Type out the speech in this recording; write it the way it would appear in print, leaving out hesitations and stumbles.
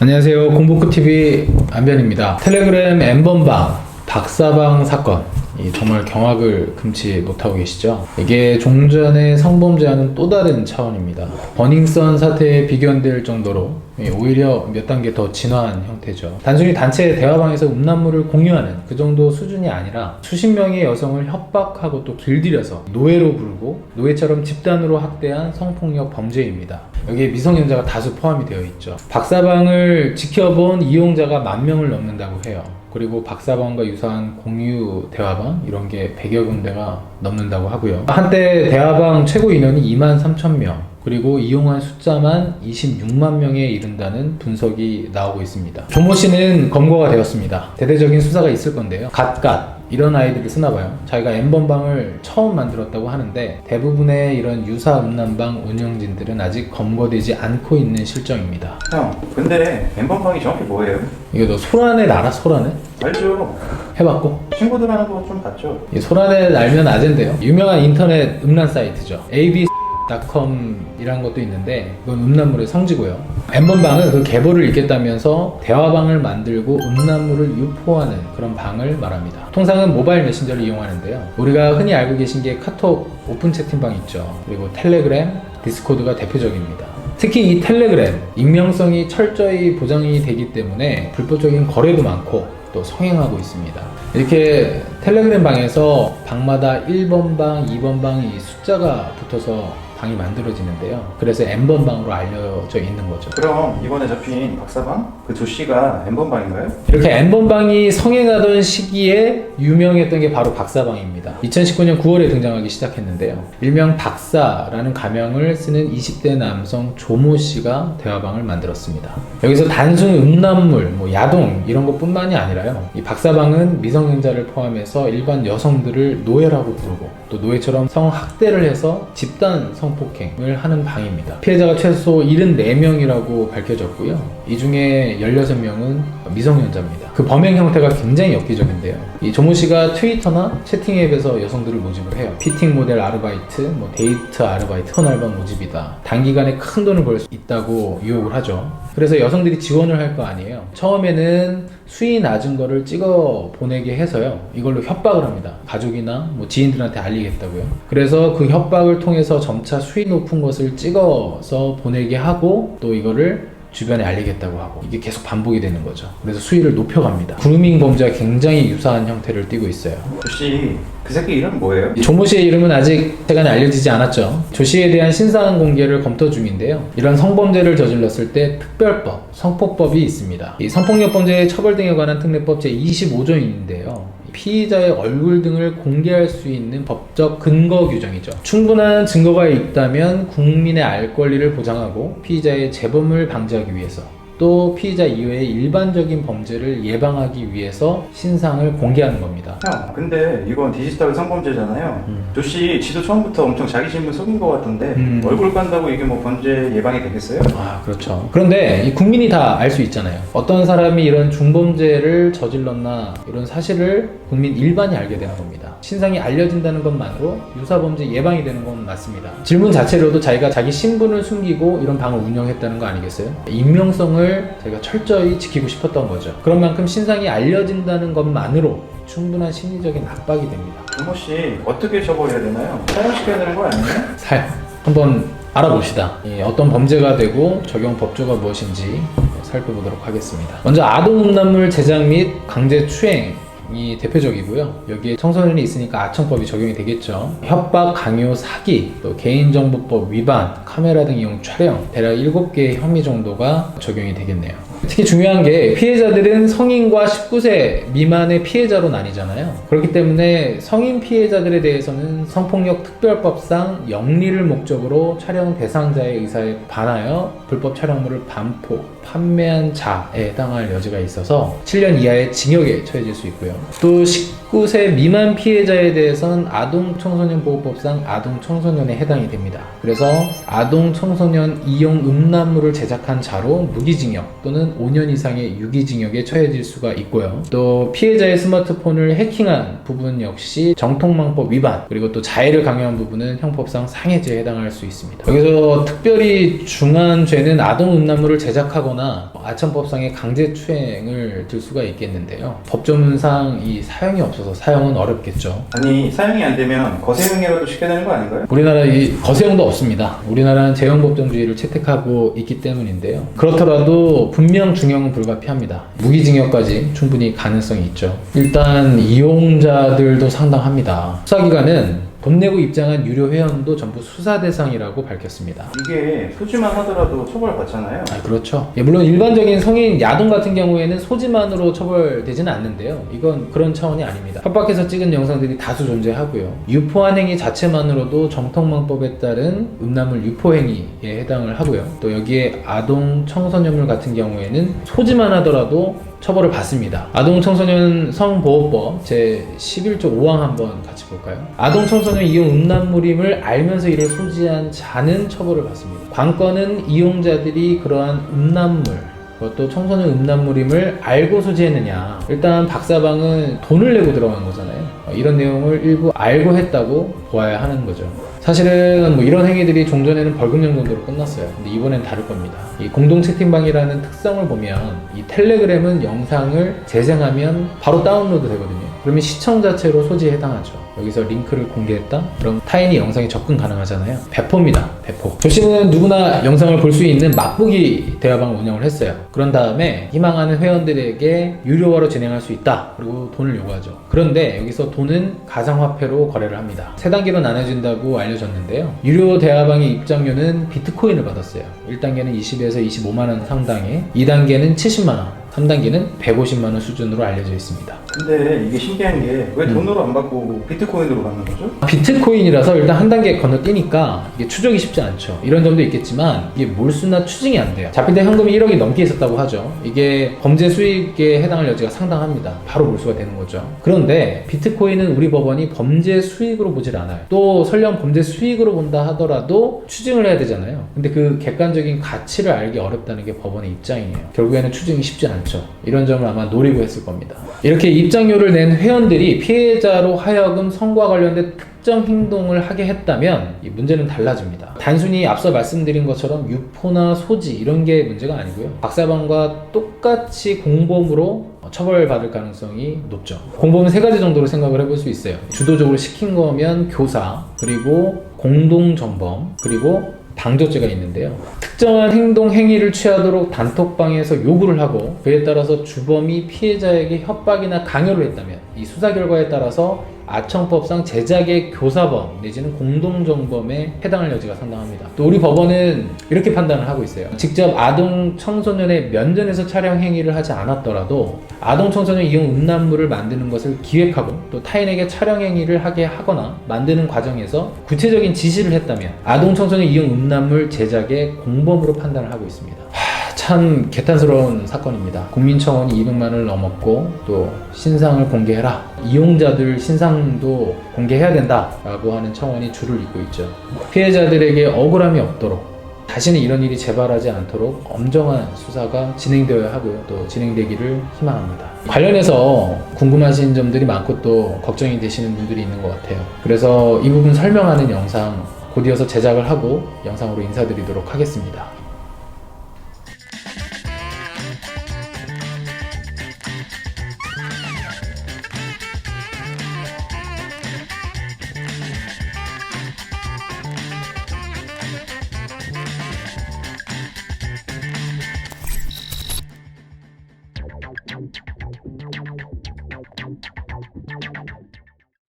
안녕하세요. 공보크TV 안변입니다. 텔레그램 N번방 박사방 사건, 정말 경악을 금치 못하고 계시죠? 이게 종전의 성범죄와는 또 다른 차원입니다. 버닝썬 사태에 비견될 정도로 오히려 몇 단계 더 진화한 형태죠. 단순히 단체 대화방에서 음란물을 공유하는 그 정도 수준이 아니라 수십 명의 여성을 협박하고 또 길들여서 노예로 부르고 노예처럼 집단으로 학대한 성폭력 범죄입니다. 여기에 미성년자가 다수 포함이 되어 있죠. 박사방을 지켜본 이용자가 10,000명을 넘는다고 해요. 그리고 박사방과 유사한 공유 대화방 이런 게 100여 군데가 넘는다고 하고요. 한때 대화방 최고 인원이 23,000명, 그리고 이용한 숫자만 26만 명에 이른다는 분석이 나오고 있습니다. 조모 씨는 검거가 되었습니다. 대대적인 수사가 있을 건데요. 갓갓 이런 아이들을 쓰나봐요. 자기가 N번방을 처음 만들었다고 하는데 대부분의 이런 유사 음란방 운영진들은 아직 검거되지 않고 있는 실정입니다. 형, 근데 N번방이 정확히 뭐예요? 이거 너 소란의 나라 소란의? 알죠. 해봤고? 친구들 하는 거 좀 봤죠. 이 소란의 알면 아젠데요. 유명한 인터넷 음란 사이트죠. abc.com이라는 것도 있는데 이건 음란물의 성지고요. N번방은 그 계보를 읽겠다면서 대화방을 만들고 음란물을 유포하는 그런 방을 말합니다. 통상은 모바일 메신저를 이용하는데요. 우리가 흔히 알고 계신 게 카톡 오픈 채팅방 있죠. 그리고 텔레그램, 디스코드가 대표적입니다. 특히 이 텔레그램, 익명성이 철저히 보장이 되기 때문에 불법적인 거래도 많고 또 성행하고 있습니다. 이렇게 텔레그램 방에서 방마다 1번방, 2번방 이 숫자가 붙어서 방이 만들어지는데요. 그래서 N번방으로 알려져 있는 거죠. 그럼 이번에 잡힌 박사방? 그 조씨가 N번방인가요? 이렇게 N번방이 성행하던 시기에 유명했던 게 바로 박사방입니다. 2019년 9월에 등장하기 시작했는데요. 일명 박사라는 가명을 쓰는 20대 남성 조모 씨가 대화방을 만들었습니다. 여기서 단순 음란물, 야동 이런 것뿐만이 아니라요. 이 박사방은 미성년자를 포함해서 일반 여성들을 노예라고 부르고 또 노예처럼 성학대를 해서 집단 성폭행을 하는 방입니다. 피해자가 최소 74명이라고 밝혀졌고요. 이 중에 16명은 미성년자입니다. 그 범행 형태가 굉장히 엽기적인데요. 이 조모 씨가 트위터나 채팅 앱에서 여성들을 모집을 해요. 피팅 모델 아르바이트, 데이트 아르바이트, 헌알바 모집이다. 단기간에 큰 돈을 벌 수 있다고 유혹을 하죠. 그래서 여성들이 지원을 할 거 아니에요. 처음에는 수위 낮은 거를 찍어 보내게 해서요. 이걸로 협박을 합니다. 가족이나 지인들한테 알리겠다고요. 그래서 그 협박을 통해서 점차 수위 높은 것을 찍어서 보내게 하고 또 이거를 주변에 알리겠다고 하고 이게 계속 반복이 되는 거죠. 그래서 수위를 높여갑니다. 그루밍 범죄와 굉장히 유사한 형태를 띠고 있어요. 조씨, 그 새끼 이름 뭐예요? 조모 씨의 이름은 아직 세간에 알려지지 않았죠. 조 씨에 대한 신상 공개를 검토 중인데요. 이런 성범죄를 저질렀을 때 특별법, 성폭법이 있습니다. 이 성폭력 범죄의 처벌 등에 관한 특례법 제25조인데요. 피의자의 얼굴 등을 공개할 수 있는 법적 근거 규정이죠. 충분한 증거가 있다면 국민의 알 권리를 보장하고 피의자의 재범을 방지하기 위해서 또 피의자 이외의 일반적인 범죄를 예방하기 위해서 신상을 공개하는 겁니다. 형, 근데 이건 디지털 성범죄잖아요. 조씨, 지도 처음부터 엄청 자기 신분 속인 것 같던데 얼굴 깐다고 이게 범죄 예방이 되겠어요? 아, 그렇죠. 그런데 이 국민이 다 알 수 있잖아요. 어떤 사람이 이런 중범죄를 저질렀나 이런 사실을 국민 일반이 알게 되는 겁니다. 신상이 알려진다는 것만으로 유사범죄 예방이 되는 건 맞습니다. 질문 자체로도 자기가 자기 신분을 숨기고 이런 방을 운영했다는 거 아니겠어요? 익명성을 제가 철저히 지키고 싶었던 거죠. 그런 만큼 신상이 알려진다는 것만으로 충분한 심리적인 압박이 됩니다. 조모씨, 어떻게 처벌해야 되나요? 사형시켜야 되는 거 아니에요? 한번 알아봅시다. 어떤 범죄가 되고 적용 법조가 무엇인지 살펴보도록 하겠습니다. 먼저 아동음란물 제작 및 강제 추행이 대표적이고요. 여기에 청소년이 있으니까 아청법이 적용이 되겠죠. 협박, 강요, 사기, 또 개인정보법 위반, 카메라 등 이용 촬영, 대략 7개의 혐의 정도가 적용이 되겠네요. 특히 중요한 게 피해자들은 성인과 19세 미만의 피해자로 나뉘잖아요. 그렇기 때문에 성인 피해자들에 대해서는 성폭력 특별법상 영리를 목적으로 촬영 대상자의 의사에 반하여 불법 촬영물을 반포, 판매한 자에 해당할 여지가 있어서 7년 이하의 징역에 처해질 수 있고요. 또 19세 미만 피해자에 대해서는 아동청소년보호법상 아동청소년에 해당이 됩니다. 그래서 아동청소년 이용 음란물을 제작한 자로 무기징역 또는 5년 이상의 유기징역에 처해질 수가 있고요. 또 피해자의 스마트폰을 해킹한 부분 역시 정통망법 위반, 그리고 또 자해를 강요한 부분은 형법상 상해죄에 해당할 수 있습니다. 여기서 특별히 중한 죄는 아동 음란물을 제작하거나 고소하거나 아청법상의 강제추행을 들 수가 있겠는데요. 법조문상 이 사형이 없어서 사형은 어렵겠죠. 아니 사형이 안 되면 거세형이라도 시켜야 되는 거 아닌가요? 우리나라 이 거세형도 없습니다. 우리나라는 재형법정주의를 채택하고 있기 때문인데요. 그렇더라도 분명 중형은 불가피합니다. 무기징역까지 충분히 가능성이 있죠. 일단 이용자들도 상당합니다. 수사기관은 돈 내고 입장한 유료 회원도 전부 수사 대상이라고 밝혔습니다. 이게 소지만 하더라도 처벌받잖아요. 그렇죠. 물론 일반적인 성인 야동 같은 경우에는 소지만으로 처벌되지는 않는데요. 이건 그런 차원이 아닙니다. 협박해서 찍은 영상들이 다수 존재하고요. 유포한 행위 자체만으로도 정통망법에 따른 음란물 유포 행위에 해당을 하고요. 또 여기에 아동 청소년물 같은 경우에는 소지만 하더라도 처벌을 받습니다. 아동청소년 성보호법 제11조 5항 한번 같이 볼까요? 아동청소년 이용 음란물임을 알면서 이를 소지한 자는 처벌을 받습니다. 관건은 이용자들이 그러한 음란물, 그것도 청소년 음란물임을 알고 소지했느냐. 일단 박사방은 돈을 내고 들어간 거잖아요. 이런 내용을 일부 알고 했다고 보아야 하는 거죠. 사실은 이런 행위들이 종전에는 벌금형 정도로 끝났어요. 근데 이번엔 다를 겁니다. 이 공동 채팅방이라는 특성을 보면 이 텔레그램은 영상을 재생하면 바로 다운로드 되거든요. 그러면 시청 자체로 소지에 해당하죠. 여기서 링크를 공개했다? 그럼 타인이 영상에 접근 가능하잖아요. 배포입니다. 배포. 조씨는 누구나 영상을 볼 수 있는 맛보기 대화방을 운영을 했어요. 그런 다음에 희망하는 회원들에게 유료화로 진행할 수 있다. 그리고 돈을 요구하죠. 그런데 여기서 돈은 가상화폐로 거래를 합니다. 3단계로 나눠진다고 알려졌는데요. 유료 대화방의 입장료는 비트코인을 받았어요. 1단계는 20에서 25만원 상당에, 2단계는 70만원, 3단계는 150만원 수준으로 알려져 있습니다. 근데 이게 신기한 게 왜 돈으로 안 받고 비트코인으로 받는 거죠? 비트코인이라서 일단 한 단계 건너뛰니까 이게 추적이 쉽지 않죠. 이런 점도 있겠지만 이게 몰수나 추징이 안 돼요. 잡힐 때 현금이 1억이 넘게 있었다고 하죠. 이게 범죄 수익에 해당할 여지가 상당합니다. 바로 몰수가 되는 거죠. 그런데 비트코인은 우리 법원이 범죄 수익으로 보질 않아요. 또 설령 범죄 수익으로 본다 하더라도 추징을 해야 되잖아요. 근데 그 객관적인 가치를 알기 어렵다는 게 법원의 입장이에요. 결국에는 추징이 쉽지 않죠. 이런 점을 아마 노리고 했을 겁니다. 이렇게 입장료를 낸 회원들이 피해자로 하여금 성과 관련된 특정 행동을 하게 했다면 이 문제는 달라집니다. 단순히 앞서 말씀드린 것처럼 유포나 소지 이런 게 문제가 아니고요. 박사방과 똑같이 공범으로 처벌받을 가능성이 높죠. 공범은 3가지 정도로 생각을 해볼 수 있어요. 주도적으로 시킨 거면 교사, 그리고 공동정범, 그리고 방조죄가 있는데요. 특정한 행동 행위를 취하도록 단톡방에서 요구를 하고 그에 따라서 주범이 피해자에게 협박이나 강요를 했다면 이 수사 결과에 따라서 아청법상 제작의 교사범 내지는 공동정범에 해당할 여지가 상당합니다. 또 우리 법원은 이렇게 판단을 하고 있어요. 직접 아동 청소년의 면전에서 촬영 행위를 하지 않았더라도 아동 청소년 이용 음란물을 만드는 것을 기획하고 또 타인에게 촬영 행위를 하게 하거나 만드는 과정에서 구체적인 지시를 했다면 아동 청소년 이용 음란물 제작의 공범으로 판단을 하고 있습니다. 참 개탄스러운 사건입니다. 국민청원이 200만 원을 넘었고 또 신상을 공개해라. 이용자들 신상도 공개해야 된다라고 하는 청원이 줄을 잇고 있죠. 피해자들에게 억울함이 없도록 다시는 이런 일이 재발하지 않도록 엄정한 수사가 진행되어야 하고요. 또 진행되기를 희망합니다. 관련해서 궁금하신 점들이 많고 또 걱정이 되시는 분들이 있는 것 같아요. 그래서 이 부분 설명하는 영상 곧 이어서 제작을 하고 영상으로 인사드리도록 하겠습니다.